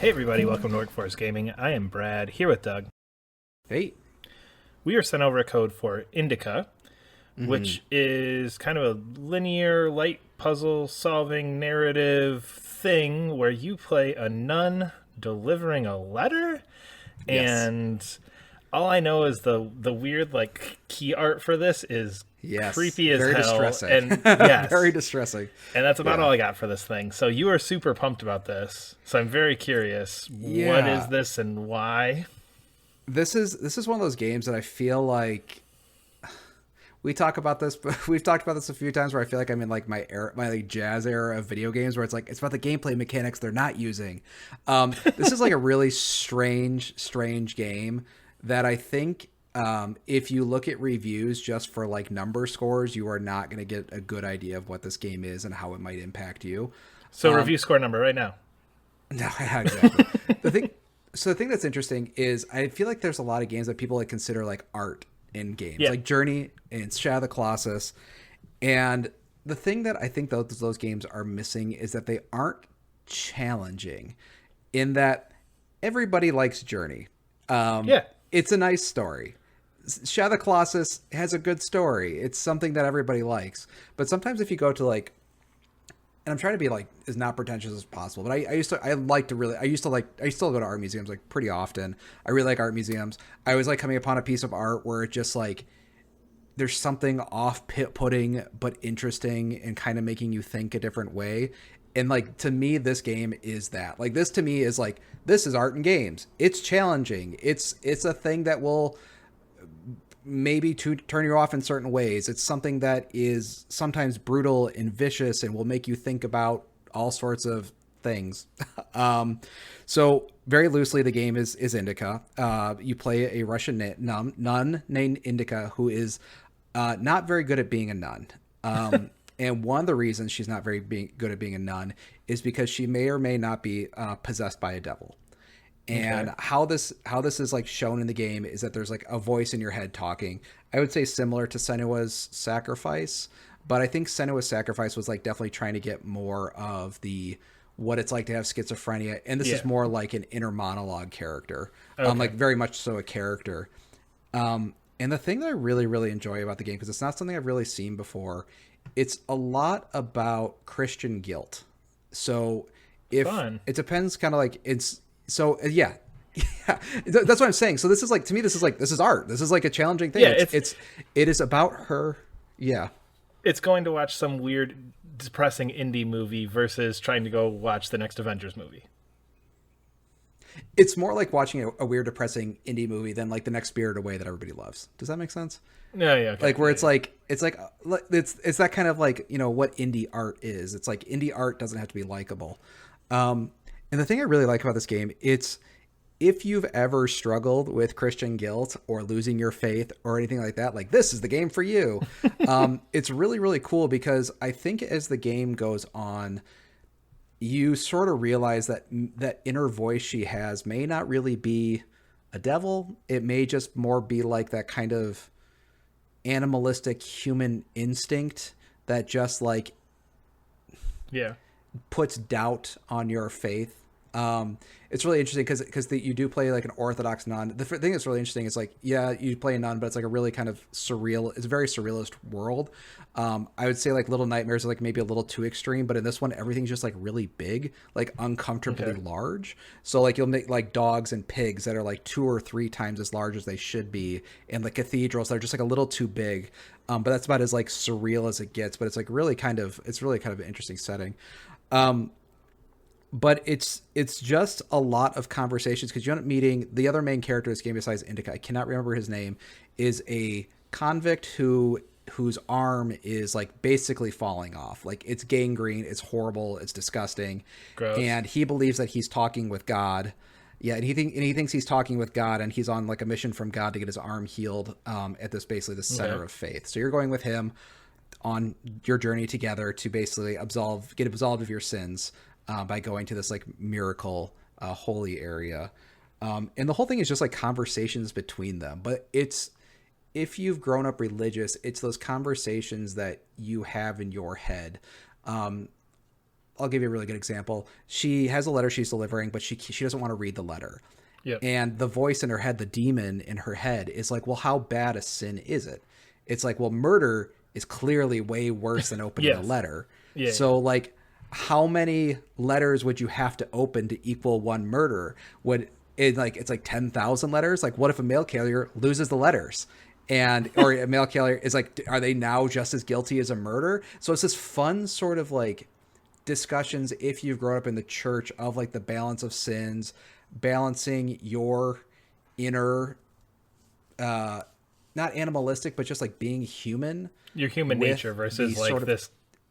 Hey everybody, welcome to Workforce Gaming. I am Brad, here with Doug. Hey. We are sent over a code for Indica, which is kind of a linear, light puzzle solving narrative thing where you play a nun delivering a letter, Yes. and all I know is the weird like key art for this is Yes. creepy as Very hell, distressing. and Very yes, distressing. and that's about Yeah. all I got for this thing. So you are super pumped about this. So I'm very curious. What is Yeah. this and why? This is one of those games that I feel like we talk about this, but we've talked about this a few times where I feel like I'm in like my era, my like jazz era of video games where it's like it's about the gameplay mechanics they're not using. This is like a really strange game that I think if you look at reviews just for like number scores, you are not going to get a good idea of what this game is and how it might impact you. So review score number right now. No, yeah, exactly. The thing, so the thing that's interesting is I feel like there's a lot of games that people like consider like art in games, Yeah. like Journey and Shadow of the Colossus. And the thing that I think those games are missing is that they aren't challenging in that everybody likes Journey. Yeah. It's a nice story. Shadow of the Colossus has a good story. It's something that everybody likes. But sometimes if you go to like, and I'm trying to be like as not pretentious as possible, but I used to I still go to art museums like pretty often. I really like art museums. I always like coming upon a piece of art where it just like there's something off putting but interesting and kind of making you think a different way. And like to me, this game is that. Like this to me is like this is art and games. It's challenging. It's a thing that will maybe to turn you off in certain ways. It's something that is sometimes brutal and vicious and will make you think about all sorts of things. So very loosely, the game is Indica. You play a Russian nun named Indika who is not very good at being a nun. And one of the reasons she's not very good at being a nun is because she may or may not be possessed by a devil. And Okay. how this is like shown in the game is that there's like a voice in your head talking. I would say similar to Senua's Sacrifice, but I think Senua's Sacrifice was like definitely trying to get more of the what it's like to have schizophrenia, and this Yeah. is more like an inner monologue character, Okay. like very much so a character. And the thing that I really enjoy about the game, because it's not something I've really seen before, it's a lot about Christian guilt. So if Fun. it depends, kind of like it's so yeah. Yeah, that's what I'm saying. So this is like to me, this is art. This is like a challenging thing. Yeah, It is about her. Yeah, it's going to watch some weird, depressing indie movie versus trying to go watch the next Avengers movie. it's more like watching a weird, depressing indie movie than like the next Spirit Away that everybody loves. Does that make sense? Yeah, yeah, okay. Like where it's that kind of like what indie art is. It's like indie art doesn't have to be likable. And the thing I really like about this game, it's if you've ever struggled with Christian guilt or losing your faith or anything like that, like this is the game for you. It's really cool because I think as the game goes on, you sort of realize that that inner voice she has may not really be a devil. It may just more be like that kind of animalistic human instinct that just like Yeah. puts doubt on your faith. It's really interesting because you do play like an Orthodox nun. The thing that's really interesting is like, yeah, you play a nun, but it's like a really kind of surreal. It's a very surrealist world. I would say like Little Nightmares are like maybe a little too extreme, but in this one, everything's just like really big, like uncomfortably Okay. large. So like you'll make like dogs and pigs that are like 2 or 3 times as large as they should be, and the cathedrals that are just like a little too big. But that's about as like surreal as it gets. But it's like it's really kind of an interesting setting. But it's just a lot of conversations because you end up meeting the other main character of this game besides Indica. I cannot remember his name. Is a convict whose arm is like basically falling off. Like it's gangrene. It's horrible. It's disgusting. Gross. And he believes that he's talking with God. Yeah, and he thinks he's talking with God, and he's on like a mission from God to get his arm healed at this basically the center Okay. of faith. So you're going with him on your journey together to basically get absolved of your sins by going to this like miracle holy area. And the whole thing is just like conversations between them. But it's if you've grown up religious, it's those conversations that you have in your head. I'll give you a really good example. She has a letter she's delivering, but she doesn't want to read the letter. Yep. And the voice in her head, the demon in her head, is like, well, how bad a sin is it? It's like, well, murder is clearly way worse than opening Yes. a letter. Yeah, So like, how many letters would you have to open to equal one murder? It's like 10,000 letters? Like, what if a mail carrier loses the letters? Or a mail carrier is like, are they now just as guilty as a murder? So it's this fun sort of like discussions, if you've grown up in the church, of like the balance of sins, balancing your inner, not animalistic, but just like being human. Your human nature versus like sort of, this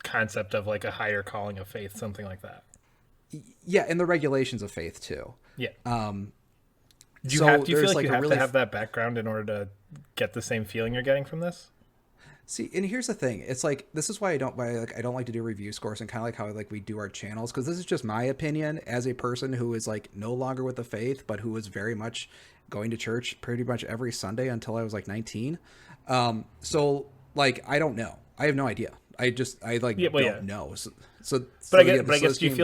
concept of like a higher calling of faith, something like that. Yeah, and the regulations of faith too. Yeah. Do you so feel like like you have really to have that background in order to get the same feeling you're getting from this? See, and here's the thing. It's like, this is why I don't like to do review scores, and kind of like how like we do our channels, because this is just my opinion as a person who is like no longer with the faith, but who was very much going to church pretty much every Sunday until I was like 19. So like, I don't know. I have no idea. I don't know. But I guess do you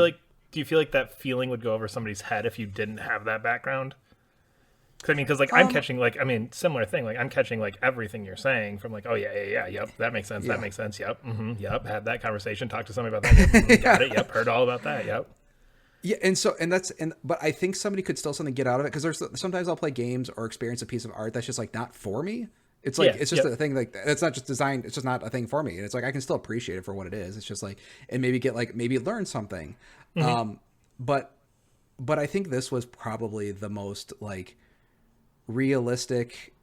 feel like that feeling would go over somebody's head if you didn't have that background? Because like I'm catching similar thing. Like I'm catching like everything you're saying from like, oh yeah, yep, that makes sense, yep, yep, had that conversation, talked to somebody about that, yep, got it, yep, heard all about that, yep. Yeah, but I think somebody could still something get out of it, because sometimes I'll play games or experience a piece of art that's just like not for me. It's like it's just a thing like it's not just designed. It's just not a thing for me. And it's like I can still appreciate it for what it is. It's just like, and maybe learn something. But I think this was probably the most like realistic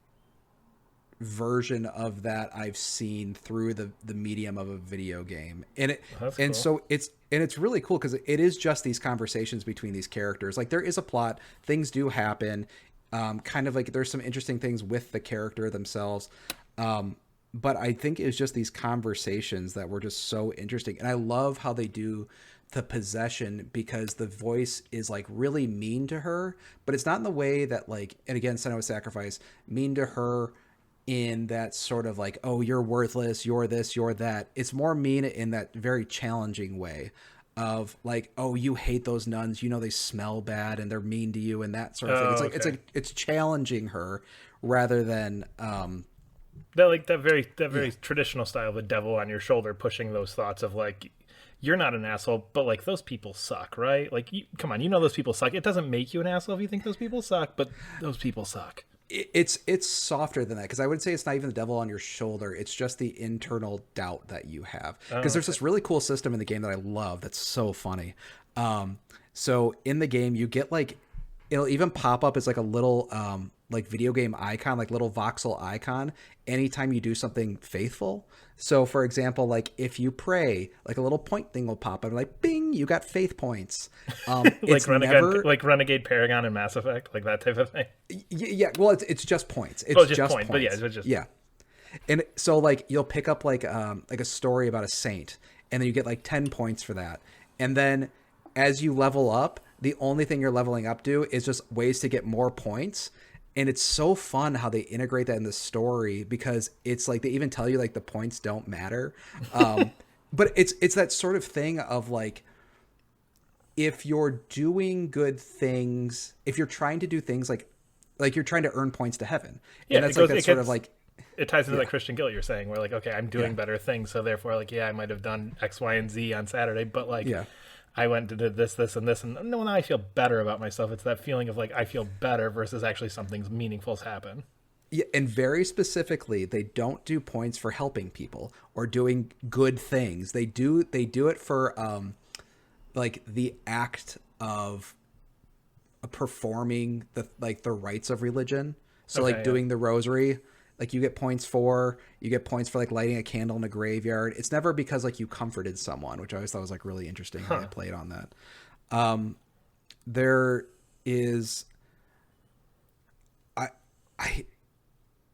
version of that I've seen through the medium of a video game. And cool. So it's really cool because it is just these conversations between these characters. Like there is a plot, things do happen, kind of like there's some interesting things with the character themselves. But I think it's just these conversations that were just so interesting. And I love how they do the possession, because the voice is like really mean to her, but it's not in the way that like, and again, Senua Sacrifice, mean to her in that sort of like, oh, you're worthless, you're this, you're that. It's more mean in that very challenging way of like, oh, you hate those nuns, you know, they smell bad and they're mean to you and that sort of thing. It's like it's challenging her rather than that very traditional style of the devil on your shoulder pushing those thoughts of like, you're not an asshole, but like those people suck, right? Like, come on, you know those people suck. It doesn't make you an asshole if you think those people suck, but those people suck. It's softer than that, because I would say it's not even the devil on your shoulder. It's just the internal doubt that you have. Because there's this really cool system in the game that I love that's so funny. So in the game, you get like, it'll even pop up as like a little like video game icon, like little voxel icon, anytime you do something faithful. So for example, like if you pray, like a little point thing will pop up, like bing, you got faith points. Like Renegade Paragon and Mass Effect, like that type of thing. Yeah, well, it's just points. It's just points. But yeah, it's just yeah. And so like you'll pick up like a story about a saint, and then you get like 10 points for that. And then as you level up, the only thing you're leveling up to is just ways to get more points. And it's so fun how they integrate that in the story, because it's like they even tell you like the points don't matter. But it's that sort of thing of like, if you're doing good things, if you're trying to do things like you're trying to earn points to heaven. Yeah, and that's it ties into that Christian guilt you're saying, where like, okay, I'm doing better things, so therefore like, yeah, I might have done X, Y, and Z on Saturday, but like I went and did this, and this, and now I feel better about myself. It's that feeling of like, I feel better versus actually something meaningful's happen. Yeah, and very specifically, they don't do points for helping people or doing good things. They do it for like the act of performing the rites of religion. So like doing the rosary, like you get points for like lighting a candle in a graveyard. It's never because like you comforted someone, which I always thought was like really interesting how they played on that. There is,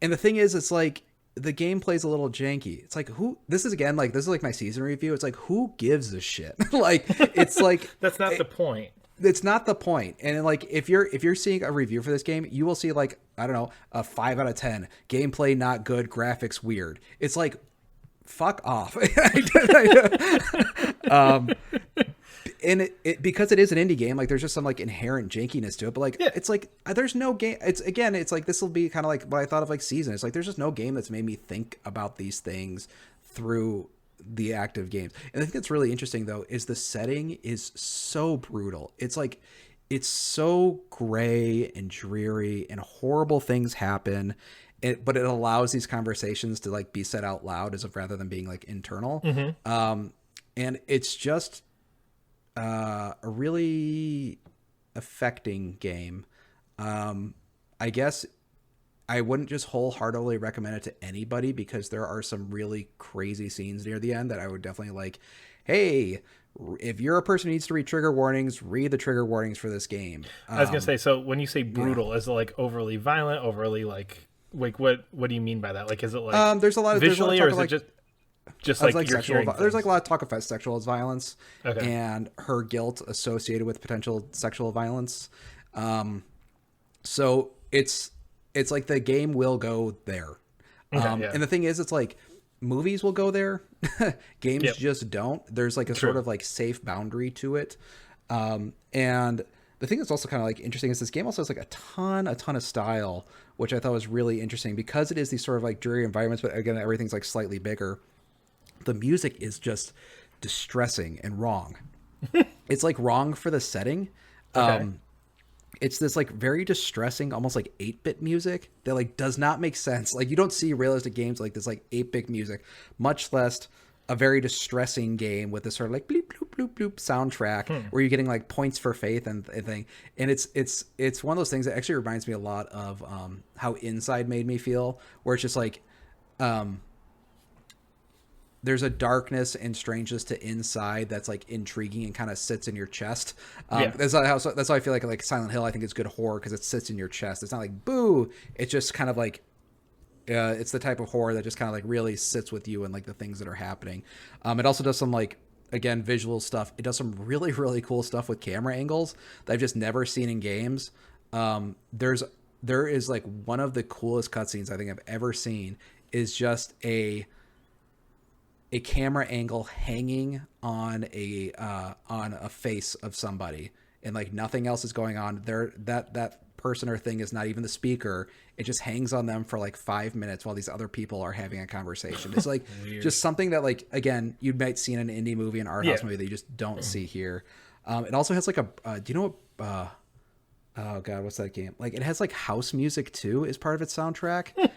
and the thing is, it's like the game plays a little janky. It's like, this is like my season review. It's like, who gives a shit? Like, it's like, that's not the point. It's not the point. And like, if you're seeing a review for this game, you will see like, I don't know, a 5 out of 10, gameplay not good, graphics weird. It's like, fuck off. and it because it is an indie game, like there's just some like inherent jankiness to it. But like it's like there's no game. It's like this will be kind of like what I thought of like Season. It's like there's just no game that's made me think about these things through the active games. And I think that's really interesting though is the setting is so brutal. It's like it's so gray and dreary and horrible things happen. But it allows these conversations to like be said out loud as of rather than being like internal. And it's just a really affecting game. I guess I wouldn't just wholeheartedly recommend it to anybody because there are some really crazy scenes near the end that I would definitely like, hey, if you're a person who needs to read trigger warnings, read the trigger warnings for this game. I was going to say, so when you say brutal, is it like overly violent, overly like what do you mean by that? Like, is it like there's a lot of visually, or is it just like you're sexual? hearing there's like a lot of talk about sexual violence Okay. and her guilt associated with potential sexual violence. So it's like the game will go there. And the thing is, it's like movies will go there. Games just don't. There's like a sort of like safe boundary to it. And the thing that's also kind of like interesting is this game also has like a ton of style, which I thought was really interesting because it is these sort of like dreary environments, but again, everything's like slightly bigger. The music is just distressing and wrong. It's like wrong for the setting. Okay. It's this like very distressing, almost like 8-bit music that like does not make sense. Like you don't see realistic games like this, like 8-bit music, much less a very distressing game with this sort of like bloop bloop bloop bloop soundtrack where you're getting like points for faith and thing. And it's one of those things that actually reminds me a lot of how Inside made me feel, where it's just like there's a darkness and strangeness to Inside that's like intriguing and kind of sits in your chest. That's how I feel like Silent Hill I think is good horror because it sits in your chest. It's not like boo. It's just kind of like it's the type of horror that just kind of like really sits with you and like the things that are happening. It also does some like, again, visual stuff. It does some really, really cool stuff with camera angles that I've just never seen in games. There is like one of the coolest cutscenes I think I've ever seen is just a camera angle hanging on a face of somebody and like nothing else is going on there. That person or thing is not even the speaker. It just hangs on them for like 5 minutes while these other people are having a conversation. It's like just something that like, again, you might see in an indie movie, an art house movie that you just don't see here. It also has like do you know what, oh God, what's that game? Like it has like house music too as part of its soundtrack.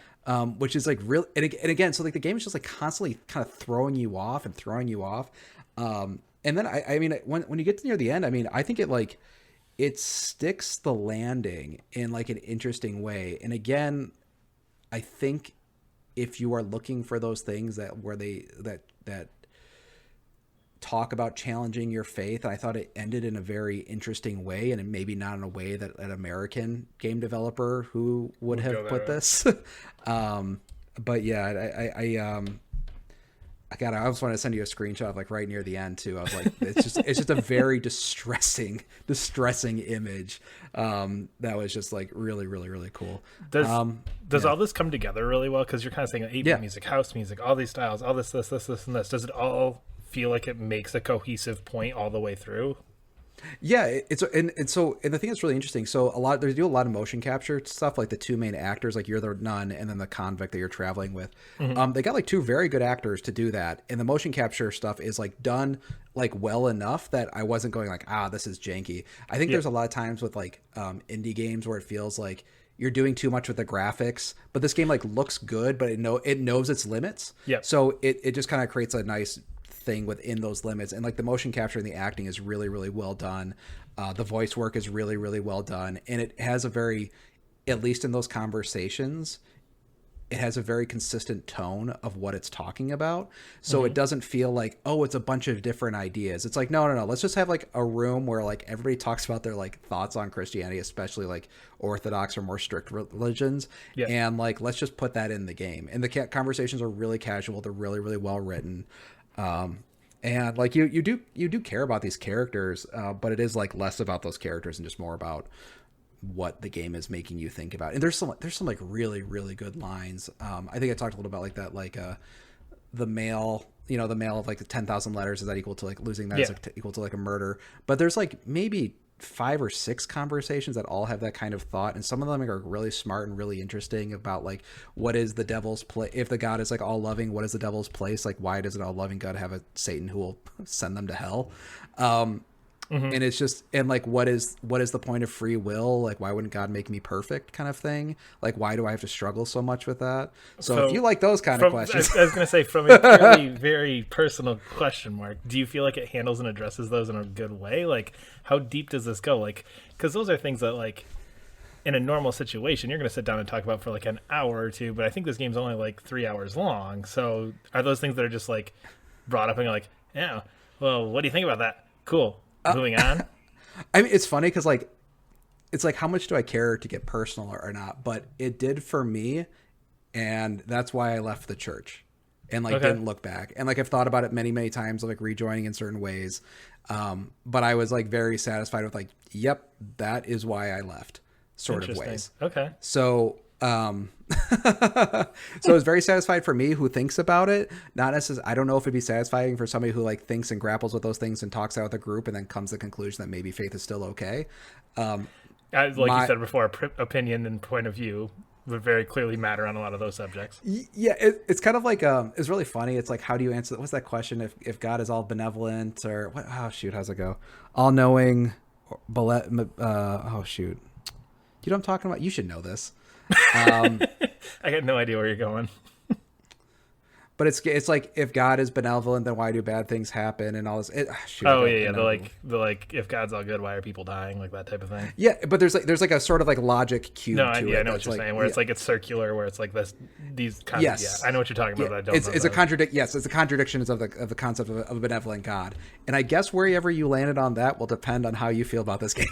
Which is like real. And again, so like the game is just like constantly kind of throwing you off. And then I mean, when you get to near the end, I mean, I think it sticks the landing in like an interesting way. And again, I think if you are looking for those things that talk about challenging your faith, I thought it ended in a very interesting way, and maybe not in a way that an American game developer who would have put this. But yeah, I just wanted to send you a screenshot of like right near the end too. I was like, it's just a very distressing image. That was just like really, really, really cool. Does all this come together really well? Because you're kind of saying 8-bit music, house music, all these styles, all this, and this. Does it all feel like it makes a cohesive point all the way through? Yeah, and the thing that's really interesting. So they do a lot of motion capture stuff, like the two main actors, like you're the nun and then the convict that you're traveling with. They got like two very good actors to do that, and the motion capture stuff is like done like well enough that I wasn't going like, this is janky. I think there's a lot of times with like indie games where it feels like you're doing too much with the graphics, but this game like looks good, but it knows its limits. Yeah. So it just kind of creates a nice thing within those limits, and like the motion capture and the acting is really, really well done. The voice work is really, really well done, and it has a very, at least in those conversations, it has a very consistent tone of what it's talking about. So it doesn't feel like, oh, it's a bunch of different ideas. It's like, no, let's just have like a room where like everybody talks about their like thoughts on Christianity, especially like Orthodox or more strict religions. And like, let's just put that in the game. And the conversations are really casual. They're really, really well written. And like you do care about these characters, but it is like less about those characters and just more about what the game is making you think about. And there's some like really, really good lines. I think I talked a little about like that, like the mail, the mail of like the 10,000 letters, is that equal to like losing that, Yeah. is equal to like a murder. But there's like maybe 5 or 6 conversations that all have that kind of thought, and some of them are really smart and really interesting about like, what is the devil's place? If the God is like all loving, what is the devil's place? Like, why does an all loving God have a Satan who will send them to hell? And it's just, and like, what is the point of free will? Like, why wouldn't God make me perfect, kind of thing? Like, why do I have to struggle so much with that? So if you like those kind of questions, I was going to say, from a purely very personal question mark, do you feel like it handles and addresses those in a good way? Like, how deep does this go? Like, because those are things that, like, in a normal situation, you're going to sit down and talk about for like an hour or two, but I think this game's only like 3 hours long. So are those things that are just like brought up and you're like, yeah, well, what do you think about that? Cool. Moving on. I mean, it's funny because like, it's like, how much do I care to get personal or not? But it did for me, and that's why I left the church and like didn't look back. And like, I've thought about it many, many times, like rejoining in certain ways. But I was like very satisfied with like, yep, that is why I left, sort of ways. Okay. So so it's very satisfied for me who thinks about it. Not necessarily, I don't know if it'd be satisfying for somebody who like thinks and grapples with those things and talks out with a group and then comes to the conclusion that maybe faith is still okay. You said before, opinion and point of view would very clearly matter on a lot of those subjects. Yeah, it's kind of like it's really funny. It's like, how do you answer? What's that question? If God is all benevolent, or what? Oh shoot, how's it go? All knowing, oh shoot, you know what I'm talking about? You should know this. I got no idea where you're going. But it's like, if God is benevolent, then why do bad things happen and all this? The like, if God's all good, why are people dying? Like that type of thing. Yeah, but there's like a sort of like logic cube. No, to I it know what you're saying. Where it's like, it's circular, where it's like these kinds. Yes. Yeah, I know what you're talking about. But I don't. It's a contradiction. Yes, it's a contradiction of the concept of a benevolent God. And I guess wherever you landed on that will depend on how you feel about this game.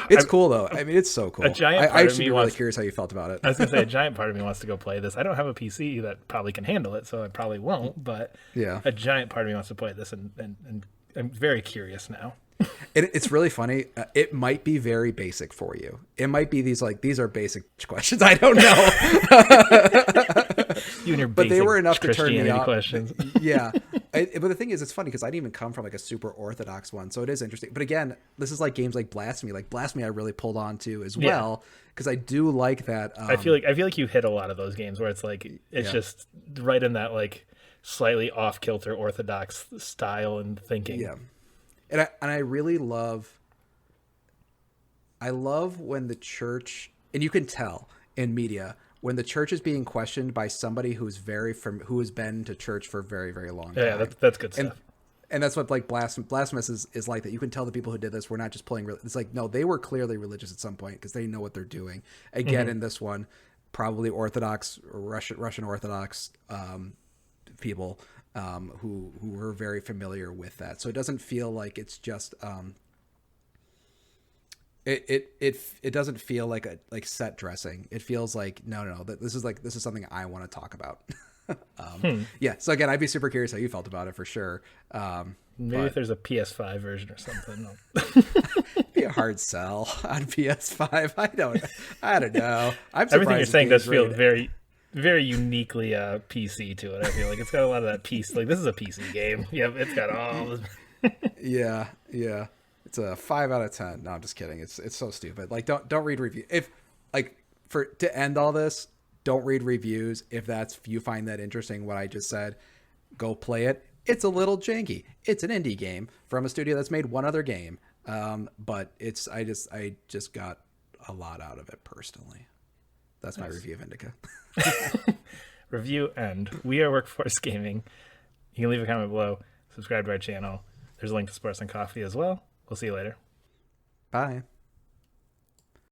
It's cool though. I mean, it's so cool. A giant part I of actually me really wants, curious how you felt about it. I was gonna say, a giant part of me wants to go play this. I don't have a PC that probably can handle it, so I probably won't. But yeah, a giant part of me wants to play this, and I'm very curious now. It's really funny. It might be very basic for you. It might be these are basic questions. I don't know. You and your but they were enough to turn me off. Questions. Yeah. But the thing is, it's funny because I didn't even come from like a super orthodox one, so it is interesting. But again, this is like games like Blasphemy. Like Blasphemy, I really pulled on to as well because I do like that. I feel like you hit a lot of those games where it's like it's just right in that like slightly off kilter orthodox style and thinking. Yeah. And I really love when the church, and you can tell in media when the church is being questioned by somebody who has been to church for a very, very long time. Yeah, that's good stuff. And that's what like Blasphemous is like, that you can tell the people who did this were not just playing. It's like, no, they were clearly religious at some point because they know what they're doing. Again, in this one, probably Orthodox, Russian Orthodox people. Who were very familiar with that, so it doesn't feel like it's just it doesn't feel like set dressing. It feels like no, this is something I want to talk about. Yeah. So again, I'd be super curious how you felt about it for sure. Maybe if there's a PS5 version or something. Be a hard sell on PS5. I don't know. I'm surprised everything you're saying does feel very, very uniquely PC to it. I feel like it's got a lot of that piece. Like, this is a PC game. Yeah, it's got all this. Yeah. It's a 5 out of 10. No, I'm just kidding. It's so stupid. Like, don't read reviews. If like to end all this, don't read reviews. If you find that interesting, what I just said, go play it. It's a little janky. It's an indie game from a studio that's made one other game. But I just got a lot out of it personally. That's my review of Indica. Review end. We are Workforce Gaming. You can leave a comment below. Subscribe to our channel. There's a link to Sports and Coffee as well. We'll see you later. Bye.